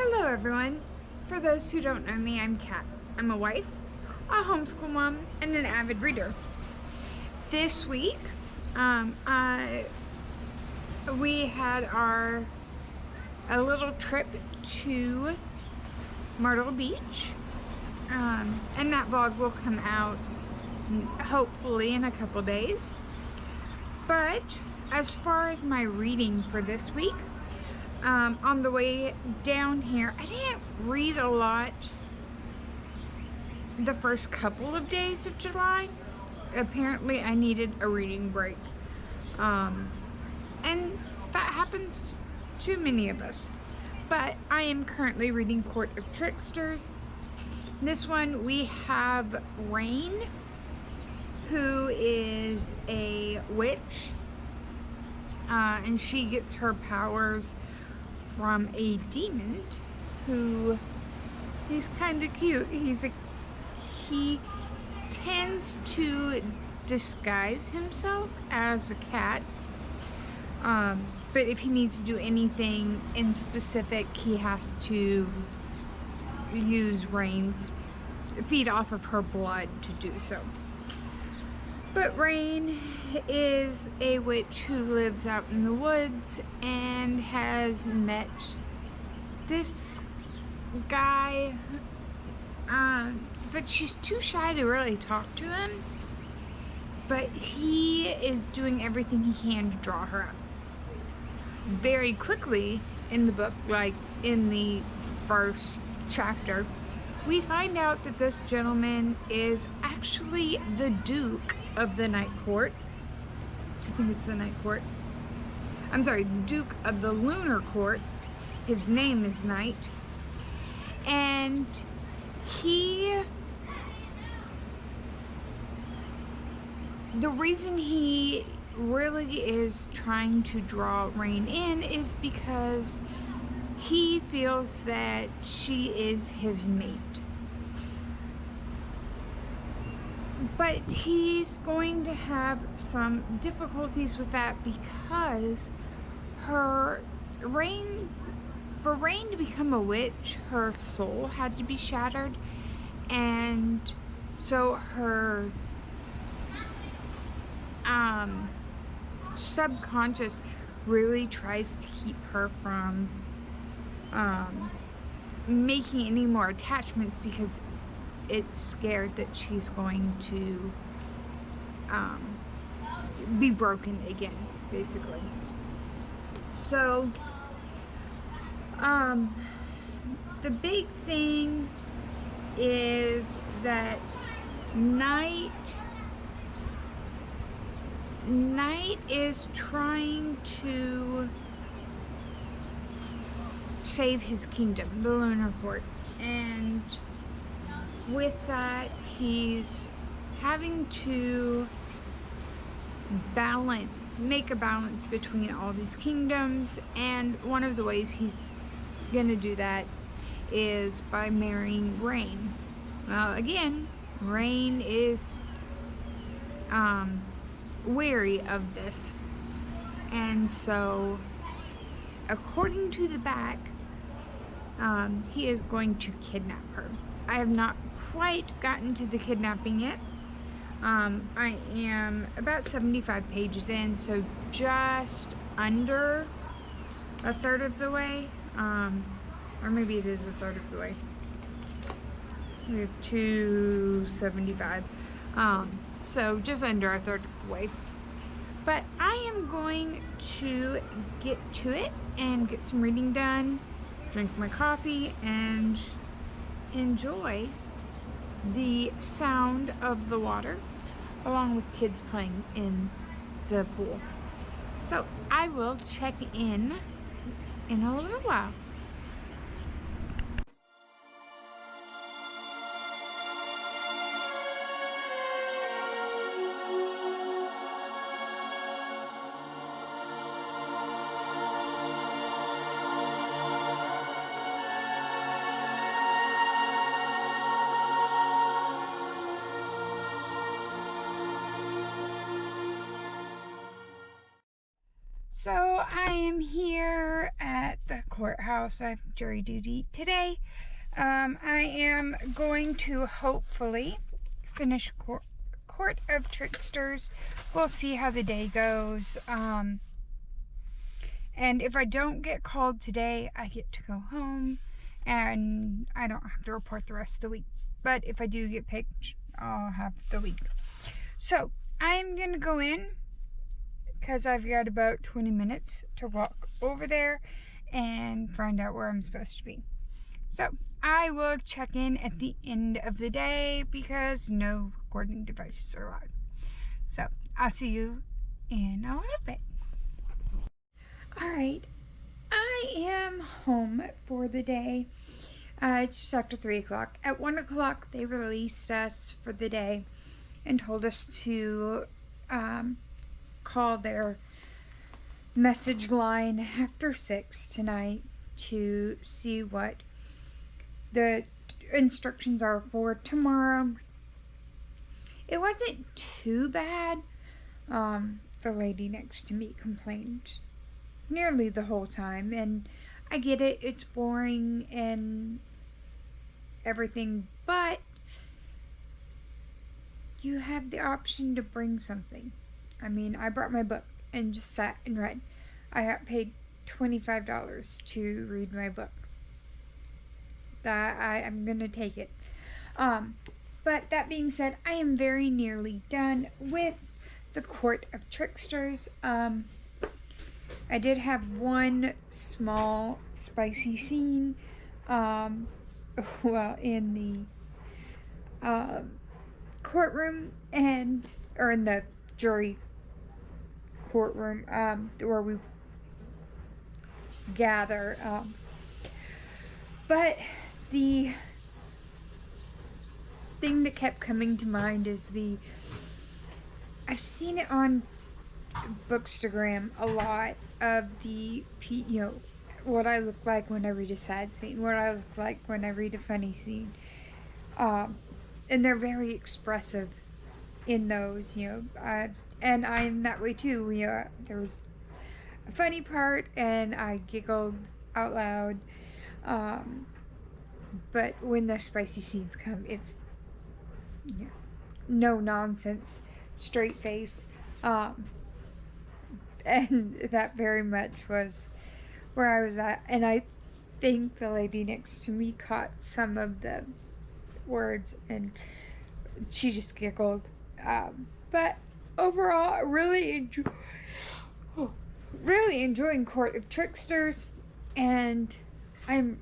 Hello everyone. For those who don't know me, I'm Kat. I'm a wife, a homeschool mom, and an avid reader. This week, we had a little trip to Myrtle Beach, and that vlog will come out hopefully in a couple days. But as far as my reading for this week, on the way down here, I didn't read a lot the first couple of days of July. Apparently I needed a reading break, and that happens to many of us. But I am currently reading Court of Tricksters. This one we have Rain, who is a witch, and she gets her powers from a demon who, he's kind of cute. He tends to disguise himself as a cat, but if he needs to do anything in specific, he has to use Rain's, feed off of her blood to do so. But Rain is a witch who lives out in the woods and has met this guy, but she's too shy to really talk to him. But he is doing everything he can to draw her out. Very quickly in the book, like in the first chapter, we find out that this gentleman is actually the Duke of the Night Court. I think it's the Night Court. I'm sorry, the Duke of the Lunar Court. His name is Night. And the reason he really is trying to draw Rain in is because he feels that she is his mate. But he's going to have some difficulties with that because for Rain to become a witch, her soul had to be shattered, and so her subconscious really tries to keep her from making any more attachments because it's scared that she's going to be broken again, basically. So the big thing is that Night is trying to save his kingdom, the Lunar Court, and with that he's having to make a balance between all these kingdoms, and one of the ways he's gonna do that is by marrying Rain. Well, again, Rain is wary of this, and so according to the back, he is going to kidnap her. I have not quite gotten to the kidnapping yet. I am about 75 pages in, so just under a third of the way, or maybe it is a third of the way. We have 275, so just under a third of the way. But I am going to get to it and get some reading done, drink my coffee, and enjoy the sound of the water along with kids playing in the pool. So I will check in a little while. So I am here at the courthouse. I have jury duty today. I am going to hopefully finish Court of Tricksters. We'll see how the day goes. And if I don't get called today, I get to go home and I don't have to report the rest of the week. But if I do get picked, I'll have the week. So I'm gonna go in because I've got about 20 minutes to walk over there and find out where I'm supposed to be. So I will check in at the end of the day because no recording devices are allowed. So I'll see you in a little bit. Alright, I am home for the day. It's just after 3 o'clock. At 1 o'clock, they released us for the day and told us to call their message line after 6 tonight to see what the instructions are for tomorrow. It wasn't too bad. The lady next to me complained nearly the whole time, and I get it, it's boring and everything, but you have the option to bring something. I mean, I brought my book and just sat and read. I got paid $25 to read my book. I'm gonna take it. But that being said, I am very nearly done with the Court of Tricksters. I did have one small spicy scene, well, in the courtroom or in the jury courtroom, where we gather. But the thing that kept coming to mind is I've seen it on Bookstagram a lot of what I look like when I read a sad scene, what I look like when I read a funny scene. And they're very expressive in those, and I'm that way too. There was a funny part and I giggled out loud. But when the spicy scenes come, it's no nonsense, straight face. And that very much was where I was at. And I think the lady next to me caught some of the words and she just giggled. But overall, really enjoying Court of Tricksters, and I'm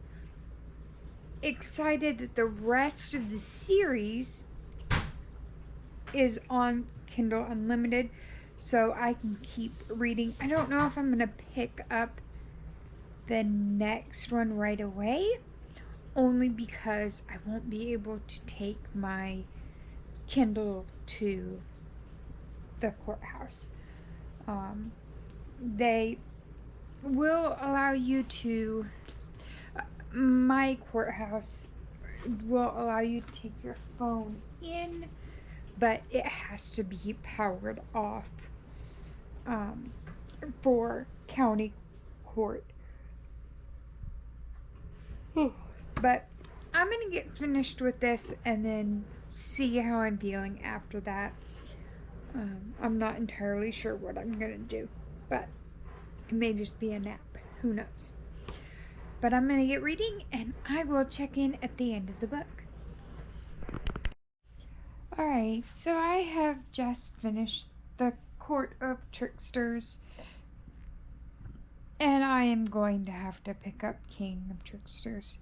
excited that the rest of the series is on Kindle Unlimited, so I can keep reading. I don't know if I'm going to pick up the next one right away, only because I won't be able to take my Kindle to the courthouse. They will allow you to, my courthouse will allow you to take your phone in, but it has to be powered off for county court. But I'm gonna get finished with this and then see how I'm feeling after that. I'm not entirely sure what I'm gonna do, but it may just be a nap. Who knows? But I'm gonna get reading and I will check in at the end of the book. Alright, so I have just finished the Court of Tricksters, and I am going to have to pick up King of Tricksters.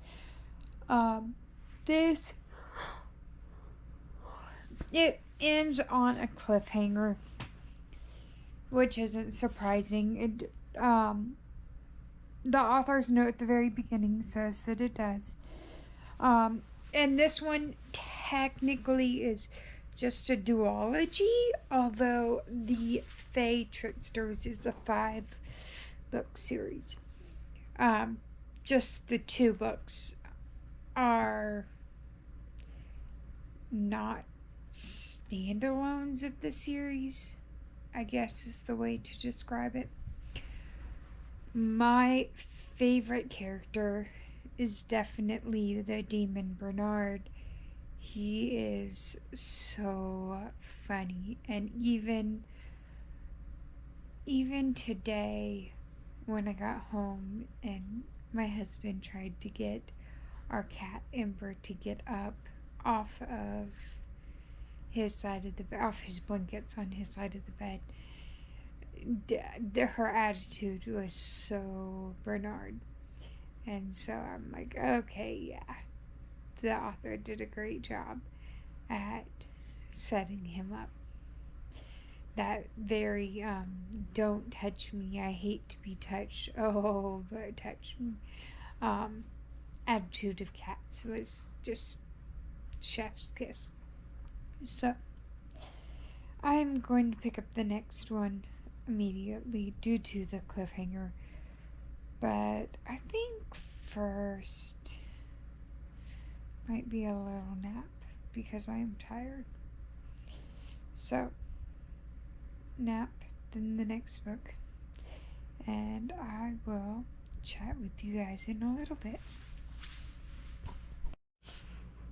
It ends on a cliffhanger, which isn't surprising. The author's note at the very beginning says that it does. And this one technically is just a duology, although the Fae Tricksters is a 5-book series. Just the 2 books are not standalones of the series, I guess is the way to describe it. My favorite character is definitely the demon Bernard. He is so funny, and even today when I got home and my husband tried to get our cat Ember to get up off of his side of the bed, off his blankets on his side of the bed, her attitude was so Bernard. And so I'm like, okay, yeah, the author did a great job at setting him up. That very don't touch me, I hate to be touched, oh, but touch me, um, attitude of cats was just chef's kiss. So I'm going to pick up the next one immediately due to the cliffhanger. But I think first might be a little nap because I am tired. So, nap, then the next book, and I will chat with you guys in a little bit.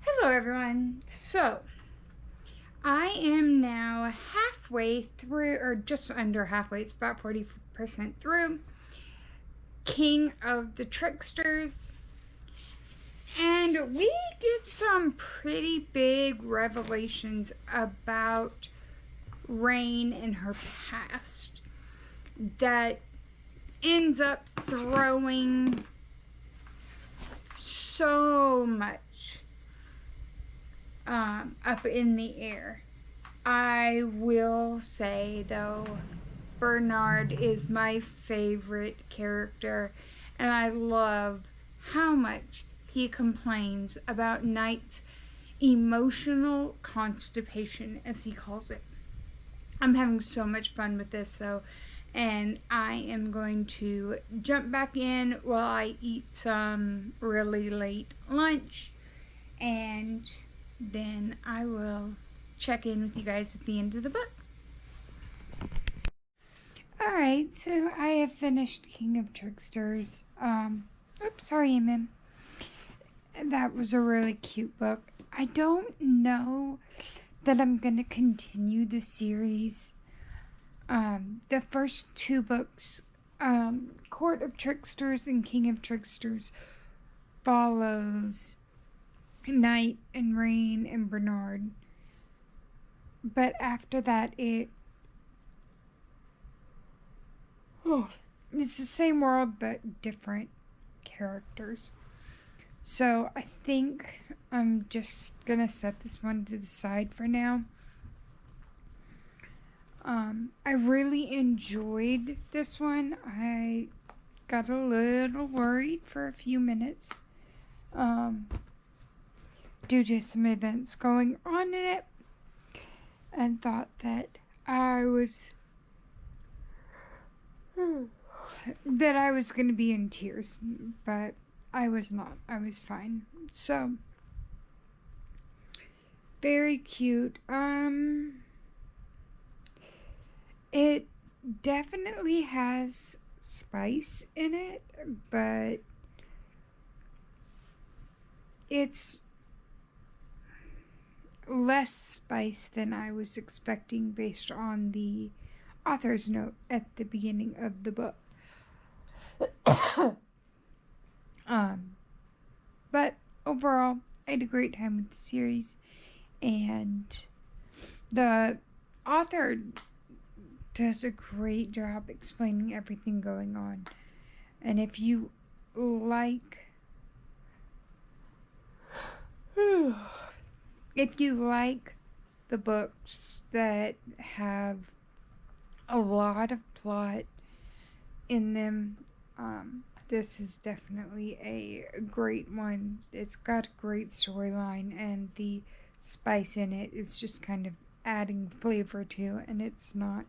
Hello, everyone. So, I am now halfway through, or just under halfway, it's about 40% through King of the Tricksters. And we get some pretty big revelations about Rain and her past that ends up throwing so much up in the air. I will say, though, Bernard is my favorite character, and I love how much he complains about Knight's emotional constipation, as he calls it. I'm having so much fun with this, though, and I am going to jump back in while I eat some really late lunch, and then I will check in with you guys at the end of the book. Alright, so I have finished King of Tricksters. Oops, sorry, Mim. That was a really cute book. I don't know that I'm going to continue the series. The first two books, Court of Tricksters and King of Tricksters, follows Knight and Rain and Bernard. But after that, it's the same world but different characters. So I think I'm just gonna set this one to the side for now. I really enjoyed this one. I got a little worried for a few minutes due to some events going on in it, and thought that I was going to be in tears, but I was not. I was fine. So, very cute. It definitely has spice in it, but it's less spice than I was expecting based on the author's note at the beginning of the book. But overall, I had a great time with the series, and the author does a great job explaining everything going on. And if you like the books that have a lot of plot in them, this is definitely a great one. It's got a great storyline, and the spice in it is just kind of adding flavor to, and it's not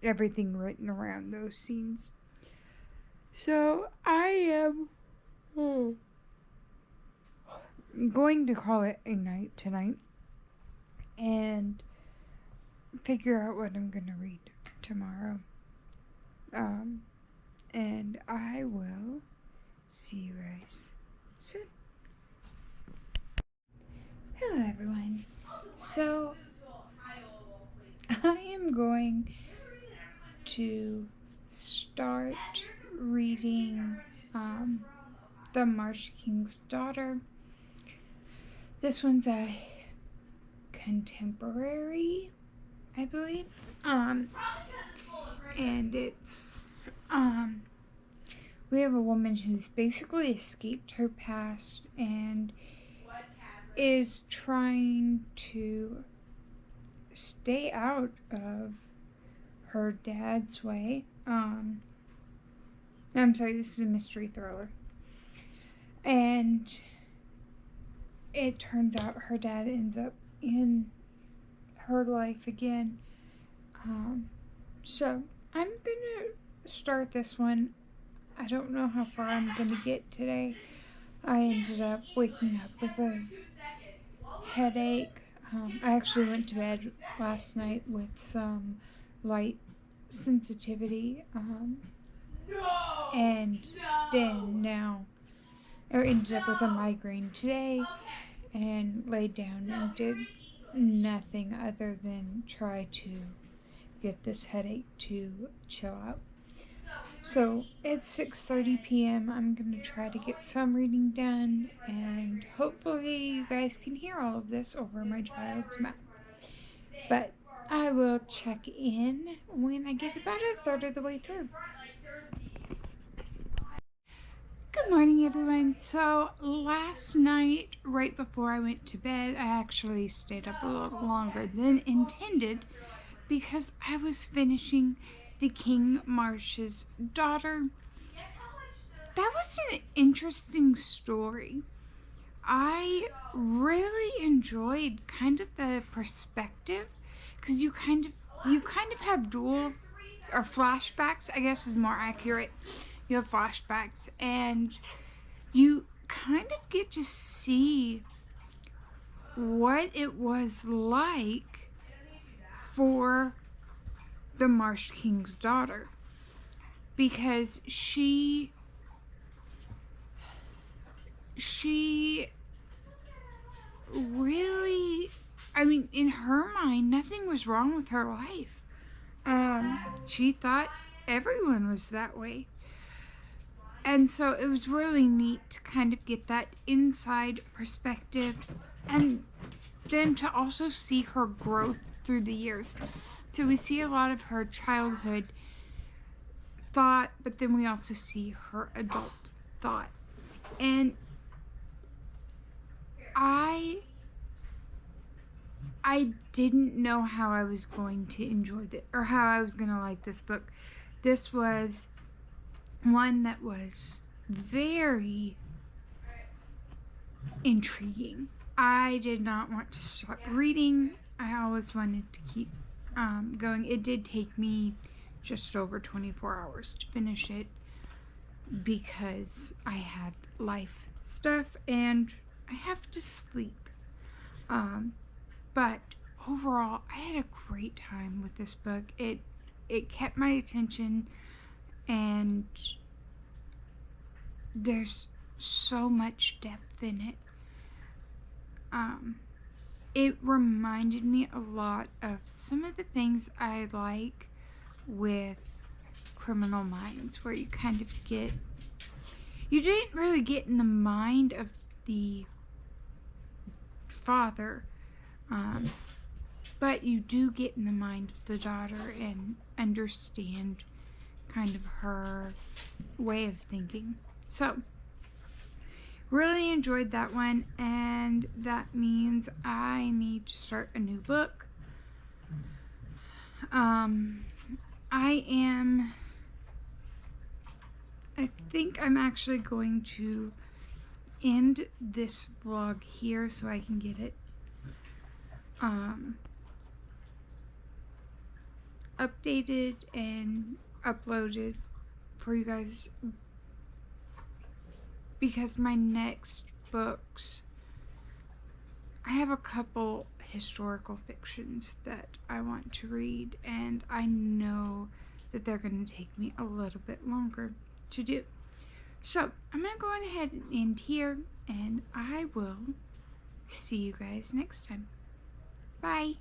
everything written around those scenes. So I am going to call it a night tonight and figure out what I'm going to read tomorrow. and I will see you guys soon. Hello everyone. So I am going to start reading The Marsh King's Daughter. This one's a contemporary, I believe. And it's we have a woman who's basically escaped her past and is trying to stay out of her dad's way. I'm sorry, this is a mystery thriller. And it turns out her dad ends up in her life again. So I'm gonna start this one. I don't know how far I'm gonna get today. I ended up waking up with a headache. I actually went to bed last night with some light sensitivity, and then now I ended up with a migraine today and laid down and did nothing other than try to get this headache to chill out. So it's 6:30 p.m. I'm going to try to get some reading done, and hopefully you guys can hear all of this over my child's mouth. But I will check in when I get about a third of the way through. Good morning, everyone. So last night, right before I went to bed, I actually stayed up a little longer than intended because I was finishing The King Marsh's Daughter. That was an interesting story. I really enjoyed kind of the perspective, because you kind of have dual, or flashbacks, I guess is more accurate. You have flashbacks and you kind of get to see what it was like for the Marsh King's daughter, because she really, I mean, in her mind, nothing was wrong with her life. She thought everyone was that way. And so it was really neat to kind of get that inside perspective, and then to also see her growth through the years. So we see a lot of her childhood thought, but then we also see her adult thought. And I didn't know how I was going to enjoy it, or how I was going to like this book. This was one that was very intriguing. I did not want to stop reading. I always wanted to keep going. It did take me just over 24 hours to finish it because I had life stuff and I have to sleep. But overall, I had a great time with this book. It kept my attention, and there's so much depth in it. It reminded me a lot of some of the things I like with Criminal Minds, where you kind of get, you didn't really get in the mind of the father, but you do get in the mind of the daughter and understand kind of her way of thinking. So really enjoyed that one, and that means I need to start a new book. I think I'm actually going to end this vlog here so I can get it updated and uploaded for you guys, because my next books, I have a couple historical fictions that I want to read, and I know that they're going to take me a little bit longer. to do. So I'm going to go on ahead and end here, and I will see you guys next time. Bye.